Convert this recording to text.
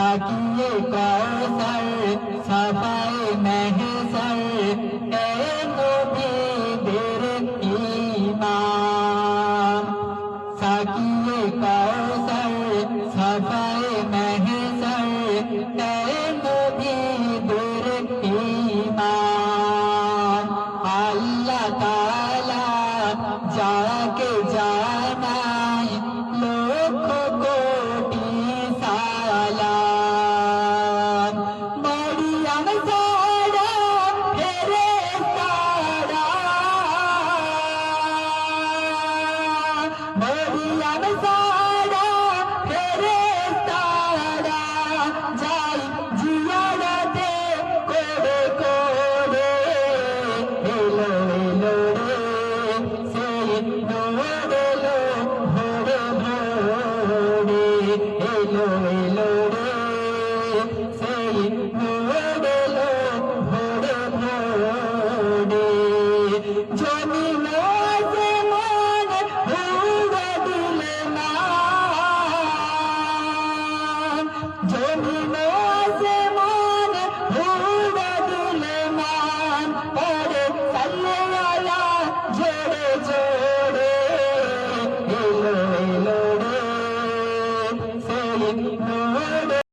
साकिए कौसर सफाए महसर ए नबी देर ईमान साकिए कौसर सफाए महसर ए नबी देर ईमान अल्लाह ताला जाके जानाई लख कोटि सालाम मरियम सारा फेरेस्तारा मरियम सारा फेरेस्तारा जाई जियारते कोड़े कोड़े एलो एलो रे সেই নূর এলো ভোরে ভোরে এলো এলো রে সেই নূর এলো ভোরে ভোরে জমিন